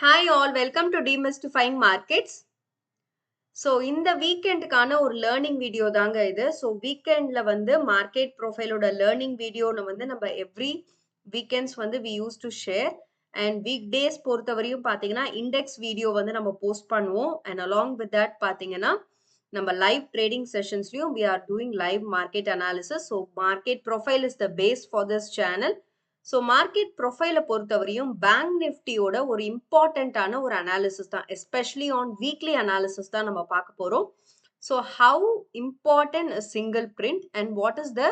Hi all, welcome to Demystifying Markets. So இந்த வீக்கெண்டுக்கான ஒரு learning video தாங்க இது. ஸோ வீக்கெண்ட்ல வந்து மார்க்கெட் ப்ரொஃபைலோட லேர்னிங் வீடியோன்னு வந்து நம்ம எவ்ரி வீக்கெண்ட்ஸ் வந்து we use to share. And week days பொறுத்தவரையும் பார்த்தீங்கன்னா இண்டெக்ஸ் வீடியோ வந்து நம்ம போஸ்ட் பண்ணுவோம். அண்ட் அலாங் வித் தட் பார்த்தீங்கன்னா நம்ம லைவ் ட்ரேடிங் செஷன்ஸ்லையும் we are doing live market analysis. So market profile is the base for this channel. So market ப்ரொஃபைலை பொறுத்தவரையும் பேங்க் நிஃப்டியோட ஒரு இம்பார்ட்டண்ட்டான ஒரு அனாலிசிஸ் தான், எஸ்பெஷலி ஆன் வீக்லி அனாலிசிஸ் தான் நம்ம பார்க்க போகிறோம். So how important single print and what is the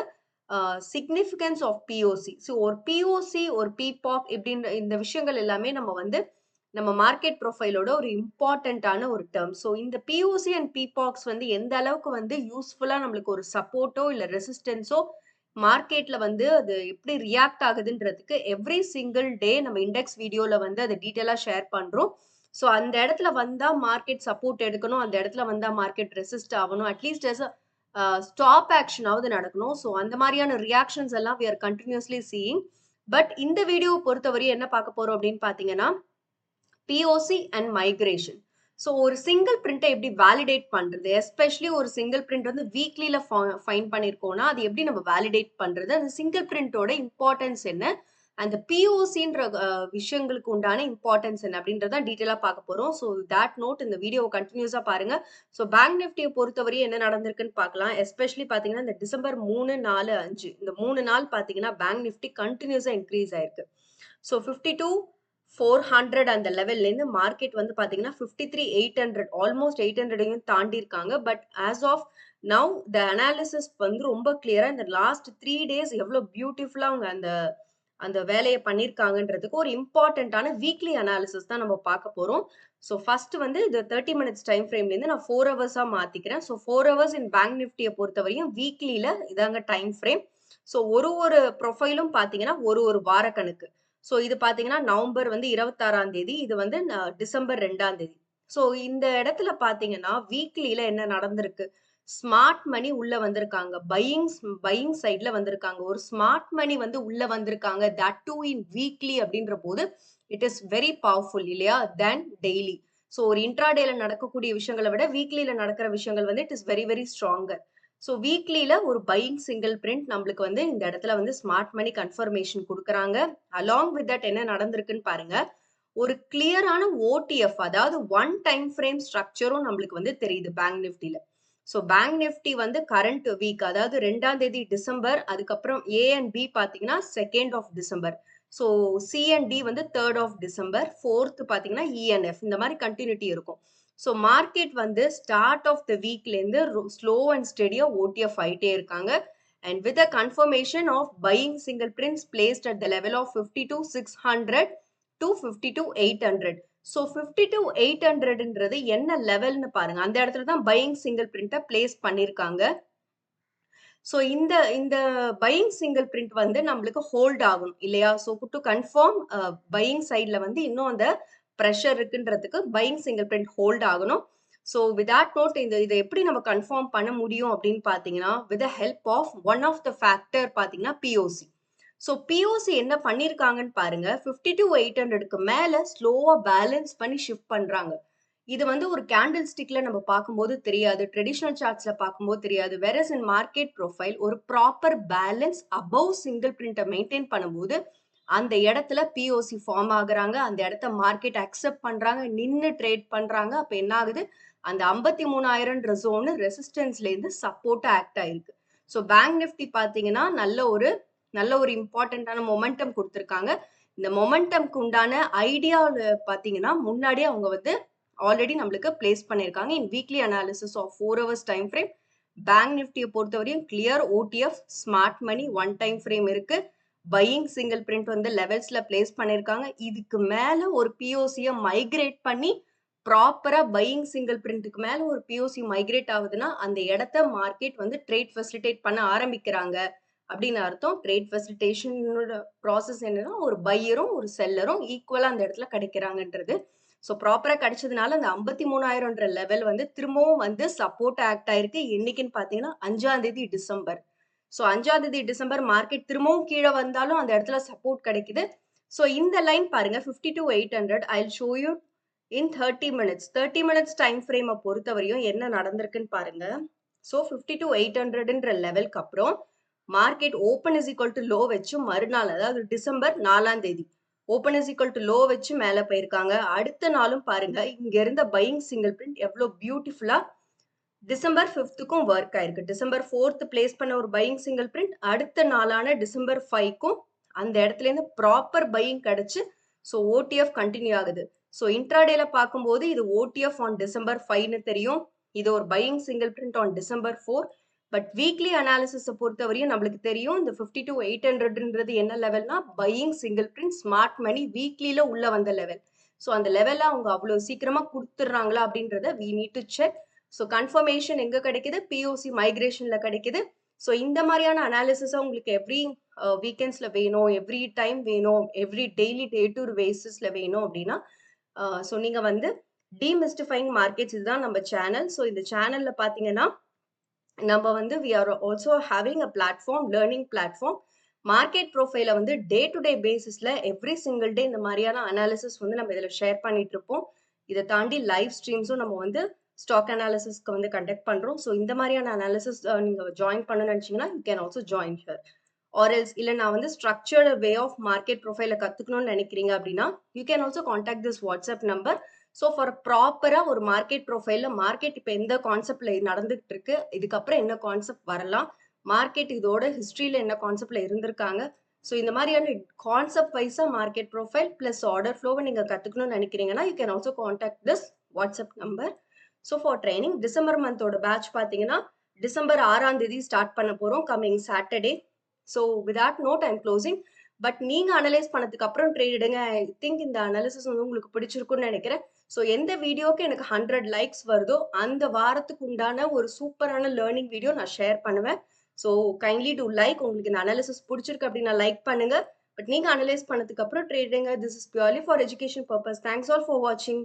significance of POC. So ஒரு பிஓசி ஒரு பிபாக் இப்படின்ற இந்த விஷயங்கள் எல்லாமே நம்ம மார்க்கெட் ப்ரொஃபைலோட ஒரு இம்பார்ட்டண்ட்டான ஒரு டேர்ம். ஸோ இந்த பிஓசி அண்ட் பிபாக்ஸ் வந்து எந்த அளவுக்கு வந்து யூஸ்ஃபுல்லாக நம்மளுக்கு ஒரு சப்போர்ட்டோ இல்லை ரெசிஸ்டன்ஸோ மார்க்கெட்ல வந்து அது எப்படி ரியாக்ட் ஆகுதுன்றதுக்கு எவ்ரி சிங்கிள் டே நம்ம இண்டெக்ஸ் வீடியோல வந்து அதை டீட்டெயிலா ஷேர் பண்றோம். ஸோ அந்த இடத்துல வந்தா மார்க்கெட் சப்போர்ட் எடுக்கணும், அந்த இடத்துல வந்தா மார்க்கெட் ரெசிஸ்ட் ஆகணும், அட்லீஸ்ட் ஸ்டாப் ஆக்ஷனாவது நடக்கணும். ஸோ அந்த மாதிரியான ரியாக்ஷன்ஸ் எல்லாம் we are continuously seeing. But இந்த வீடியோ பொறுத்தவரை என்ன பார்க்க போறோம் அப்படின்னு பாத்தீங்கன்னா பிஓசி அண்ட் மைக்ரேஷன். ஸோ ஒரு சிங்கிள் பிரிண்ட்டை எப்படி வேலிடேட் பண்றது, எஸ்பெஷலி ஒரு சிங்கிள் பிரிண்ட் வந்து வீக்லியில ஃபைன் பண்ணியிருக்கோம்னா அது எப்படி நம்ம வேலிடேட் பண்றது, அந்த சிங்கிள் பிரிண்டோட இம்பார்ட்டன்ஸ் என்ன, அந்த பிஓசின்ற விஷயங்களுக்கு உண்டான இம்பார்ட்டன்ஸ் என்ன அப்படின்றத டீட்டெயிலாக பார்க்க போறோம். ஸோ தட் நோட் இந்த வீடியோவை கண்டினியூஸாக பாருங்க. ஸோ பேங்க் நிஃப்டியை பொறுத்தவரை என்ன நடந்திருக்குன்னு பார்க்கலாம். எஸ்பெஷலி பார்த்தீங்கன்னா இந்த டிசம்பர் 3, 4, 5 இந்த 3 நாள் பார்த்தீங்கன்னா பேங்க் நிஃப்டி கண்டினியூஸாக இன்க்ரீஸ் ஆயிருக்கு. ஸோ 52,400 அந்த லெவல்லேருந்து மார்க்கெட் வந்து பார்த்தீங்கன்னா 53,800 ஆல்மோஸ்ட் 800ஐயும் தாண்டி இருக்காங்க. But as of now the analysis வந்து ரொம்ப கிளியரா இந்த லாஸ்ட் 3 டேஸ் எவ்வளோ பியூட்டிஃபுல்லா அவங்க அந்த அந்த வேலையை பண்ணியிருக்காங்கன்றதுக்கு ஒரு இம்பார்ட்டண்ட்டான வீக்லி அனாலிசிஸ் தான் நம்ம பார்க்க போறோம். ஸோ ஃபர்ஸ்ட் வந்து இது 30 மினிட்ஸ் டைம் ஃப்ரேம்லேருந்து நான் 4 ஹவர்ஸாக மாற்றிக்கிறேன். ஸோ 4 ஹவர்ஸ் இன் பேங்க் நிஃப்டியை பொறுத்தவரையும் வீக்லியில் இதாங்க டைம் ஃப்ரேம். ஸோ ஒரு ப்ரொஃபைலும் பார்த்தீங்கன்னா ஒரு வார கணக்கு. ஸோ இது பார்த்தீங்கன்னா நவம்பர் வந்து 26ஆம் தேதி, இது வந்து டிசம்பர் 2ஆம் தேதி. ஸோ இந்த இடத்துல பார்த்தீங்கன்னா வீக்லியில என்ன நடந்திருக்கு, ஸ்மார்ட் மணி உள்ள வந்திருக்காங்க, பையிங் சைட்ல வந்திருக்காங்க, ஒரு ஸ்மார்ட் மணி வந்து உள்ள வந்திருக்காங்க, தட் டூ இன் வீக்லி அப்படின்ற போது இட் இஸ் வெரி பவர்ஃபுல் இல்லையா தென் டெய்லி. ஸோ ஒரு இன்ட்ராடேல நடக்கக்கூடிய விஷயங்களை விட வீக்லியில நடக்கிற விஷயங்கள் வந்து it is very very stronger. So வீக்லியில ஒரு பையிங் சிங்கிள் பிரிண்ட் நம்மளுக்கு வந்து இந்த இடத்துல வந்து ஸ்மார்ட் மணி கன்ஃபர்மேஷன் கொடுக்குறாங்க. அலாங் வித் தட் என்ன நடந்திருக்குன்னு பாருங்க, ஒரு கிளியரான ஓடிஎஃப், அதாவது ஒன் டைம் ஃப்ரேம் ஸ்ட்ரக்சரும் நம்மளுக்கு வந்து தெரியுது பேங்க் நிஃப்டில. ஸோ பேங்க் நிஃப்டி வந்து கரண்ட் வீக், அதாவது 2ஆம் தேதி டிசம்பர், அதுக்கப்புறம் ஏ அண்ட் பி பார்த்தீங்கன்னா 2nd of December, so C and D வந்து 3rd ஆஃப் டிசம்பர், 4th பார்த்தீங்கன்னா இஎன்எஃப், இந்த மாதிரி கண்டினியூட்டி இருக்கும். ஸோ மார்க்கெட் வந்து ஸ்டார்ட் ஆஃப் த வீக்லேருந்து ஸ்லோ அண்ட் ஸ்டெடியாக ஓடிஎஃப் ஆகிட்டே இருக்காங்க. And with a confirmation of buying single prints placed at the level of 52,600 to 52,800. So 52,800ன்றது என்ன லெவல்னு பாருங்க, அந்த இடத்துல தான் பையிங் சிங்கிள் பிரிண்ட்டை பிளேஸ் பண்ணியிருக்காங்க. ஸோ இந்த இந்த பையிங் சிங்கிள் பிரிண்ட் வந்து நம்மளுக்கு ஹோல்ட் ஆகும் இல்லையா. ஸோ டு கன்ஃபார்ம் பையிங் சைடில் வந்து இன்னும் அந்த ப்ரெஷர் இருக்குன்றதுக்கு பையிங் சிங்கிள் பிரிண்ட் ஹோல்ட் ஆகணும். ஸோ வித் தட் நோட் இதை எப்படி நம்ம கன்ஃபார்ம் பண்ண முடியும் அப்படின்னு பார்த்தீங்கன்னா with the help of one of the factor பார்த்தீங்கன்னா பிஓசி. ஸோ பிஓசி என்ன பண்ணியிருக்காங்கன்னு பாருங்க, 52,800க்கு மேலே ஸ்லோவாக பேலன்ஸ் பண்ணி ஷிஃப்ட் பண்ணுறாங்க. இது வந்து ஒரு கேண்டில் ஸ்டிக்ல நம்ம பார்க்கும்போது தெரியாது, ட்ரெடிஷனல் சார்ட்ஸ்ல பார்க்கும்போது தெரியாது. வெரஸ் இன் மார்க்கெட் ப்ரொஃபைல் ஒரு ப்ராப்பர் பேலன்ஸ் அபவ் சிங்கிள் பிரிண்ட்டை மெயின்டைன் பண்ணும்போது அந்த இடத்துல பிஓசி ஃபார்ம் ஆகுறாங்க, அந்த இடத்த மார்க்கெட் அக்செப்ட் பண்றாங்க, நின்று ட்ரேட் பண்றாங்க. அப்ப என்ன ஆகுது, அந்த 53,000ன்ற ஜோனு ரெசிஸ்டன்ஸ்லேருந்து சப்போர்ட்டா ஆக்ட் ஆயிருக்கு. ஸோ பேங்க் நிஃப்டி பார்த்தீங்கன்னா நல்ல ஒரு இம்பார்ட்டண்ட்டான மொமெண்டம் கொடுத்துருக்காங்க. இந்த மொமெண்டம்க்கு உண்டான ஐடியாவில் பார்த்தீங்கன்னா முன்னாடியே அவங்க வந்து ஆல்ரெடி நம்மளுக்கு பிளேஸ் பண்ணியிருக்காங்க. In weekly analysis of 4 hours time frame bank நிஃப்டியை பொறுத்தவரையும் clear ODF smart money one time frame இருக்கு, பையிங் சிங்கிள் பிரிண்ட் வந்து லெவல்ஸ்ல பிளேஸ் பண்ணியிருக்காங்க. இதுக்கு மேல ஒரு பிஓசியை மைக்ரேட் பண்ணி ப்ராப்பரா பையிங் சிங்கிள் பிரிண்ட்டுக்கு மேல ஒரு பிஓசி மைக்ரேட் ஆகுதுன்னா அந்த இடத்த மார்க்கெட் வந்து ட்ரேட் ஃபெசிலிட்டேட் பண்ண ஆரம்பிக்கிறாங்க அப்படின்னு அர்த்தம். ட்ரேட் ஃபெசிலிட்டேஷனோட ப்ராசஸ் என்னன்னா ஒரு பையரும் ஒரு செல்லரும் ஈக்குவலா அந்த இடத்துல கிடைக்கிறாங்கன்றது. ஸோ ப்ராப்பரா கிடைச்சதுனால அந்த 53,000ன்ற லெவல் வந்து திரும்பவும் வந்து சப்போர்ட் ஆக்ட் ஆயிருக்கு. என்னைக்குன்னு பார்த்தீங்கன்னா 5ஆம் தேதி டிசம்பர். ஸோ 5ஆம் தேதி டிசம்பர் மார்க்கெட் திரும்பவும் கீழே வந்தாலும் அந்த இடத்துல சப்போர்ட் கிடைக்குது. ஸோ இந்த லைன் பாருங்க 50 to 800 I'll show you in 30 minutes. 30 minutes time ஃப்ரேமை பொறுத்தவரையும் என்ன நடந்திருக்குன்னு பாருங்க. ஸோ 50 to 800ன்ற லெவலுக்கு அப்புறம் market open is equal to low வச்சு மறுநாள் அதாவது டிசம்பர் 4ஆம் தேதி open is equal to low வச்சு மேலே போயிருக்காங்க. அடுத்த நாளும் பாருங்க இங்க இருந்த பையிங் சிங்கிள் பிரிண்ட் எவ்வளோ பியூட்டிஃபுல்லா டிசம்பர் 5க்கும் ஒர்க் ஆயிருக்கு. டிசம்பர் 4th பிளேஸ் பண்ண ஒரு பையிங் சிங்கிள் பிரிண்ட் அடுத்த நாளான டிசம்பர் 5க்கும் அந்த இடத்துல இருந்து ப்ராப்பர் பையிங் கிடைச்சு ஸோ ஓடிஎஃப் கண்டினியூ ஆகுது. ஸோ இன்ட்ராடேல பார்க்கும்போது இது ஓடிஎஃப் ஆன் டிசம்பர் 5ன்னு தெரியும். இது ஒரு buying single print on December 4. But weekly அனாலிசிஸை பொறுத்தவரையும் நம்மளுக்கு தெரியும் இந்த 50 to 800ன்றது என்ன லெவல்னா buying single print smart money வீக்லியில உள்ள வந்த லெவல். ஸோ அந்த லெவலில் அவங்க அவ்வளோ சீக்கிரமா கொடுத்துட்றாங்களா அப்படின்றத we need to check. So confirmation எங்க கிடைக்குது? பிஓசி மைக்ரேஷன்ல கிடைக்குது. ஸோ இந்த மாதிரியான அனாலிசிஸை உங்களுக்கு எவ்ரி வீக்கெண்ட்ஸ்ல வேணும், எவ்ரி டைம் வேணும், எவ்ரி டெய்லி டே டு பேசிஸ்ல வேணும் அப்படின்னா ஸோ நீங்க வந்து டீமிஸ்டிஃபைங் மார்க்கெட்ஸ் இதுதான் நம்ம சேனல். ஸோ இந்த சேனல்ல பாத்தீங்கன்னா நம்ம வந்து we are also having a platform, learning platform. Market ப்ரொஃபைலை வந்து டே டு டே பேசிஸ்ல எவ்ரி சிங்கிள் டே இந்த மாதிரியான அனாலிசிஸ் வந்து நம்ம இதில் ஷேர் பண்ணிட்டு இருப்போம். இதை தாண்டி லைவ் ஸ்ட்ரீம்ஸும் நம்ம வந்து ஸ்டாக் அனாலிசிஸ்க்கு வந்து கண்டக்ட் பண்றோம். ஸோ இந்த மாதிரியான அனாலிசிஸ் நீங்க ஜாயின் பண்ணணும்னு நினைச்சீங்கன்னா you can also join here. Or else இல்லை நான் வந்து ஸ்ட்ரக்சர்டு வே ஆஃப் மார்க்கெட் ப்ரொஃபைலை கற்றுக்கணும்னு நினைக்கிறீங்க அப்படின்னா you can also contact this WhatsApp number. So for ப்ராப்பராக ஒரு மார்க்கெட் ப்ரொஃபைலில் மார்க்கெட் இப்போ எந்த கான்செப்ட்ல நடந்துகிட்டு இருக்கு, இதுக்கப்புறம் என்ன கான்செப்ட் வரலாம், மார்க்கெட் இதோட ஹிஸ்ட்ரியில் என்ன கான்செப்ட்ல இருந்திருக்காங்க, ஸோ இந்த மாதிரியான கான்செப்ட் வைஸாக மார்க்கெட் ப்ரொஃபைல் ப்ளஸ் ஆர்டர் ஃப்ளோவை நீங்கள் கற்றுக்கணும்னு நினைக்கிறீங்கன்னா you can also contact this WhatsApp number. So for training December மந்தோட பேட்ச் பார்த்தீங்கன்னா டிசம்பர் 6ஆம் தேதி ஸ்டார்ட் பண்ண போகிறோம், coming Saturday. So with that note I'm closing. But நீங்க அனலைஸ் பண்ணதுக்கு அப்புறம் ட்ரேட் எடுங்க. ஐ திங்க் இந்த அனாலிசிஸ் வந்து உங்களுக்கு பிடிச்சிருக்குன்னு நினைக்கிறேன். ஸோ எந்த வீடியோக்கு எனக்கு 100 லைக்ஸ் வருதோ அந்த வாரத்துக்கு உண்டான ஒரு சூப்பரான லேர்னிங் வீடியோ நான் ஷேர் பண்ணுவேன். So kindly to like. உங்களுக்கு இந்த அனாலிசிஸ் பிடிச்சிருக்கு அப்படின்னா லைக் பண்ணுங்க. பட் நீங்க அனலைஸ் பண்ணதுக்கு அப்புறம் ட்ரேட் எடுங்க. This is purely for education purpose. Thanks all for வாட்சிங்.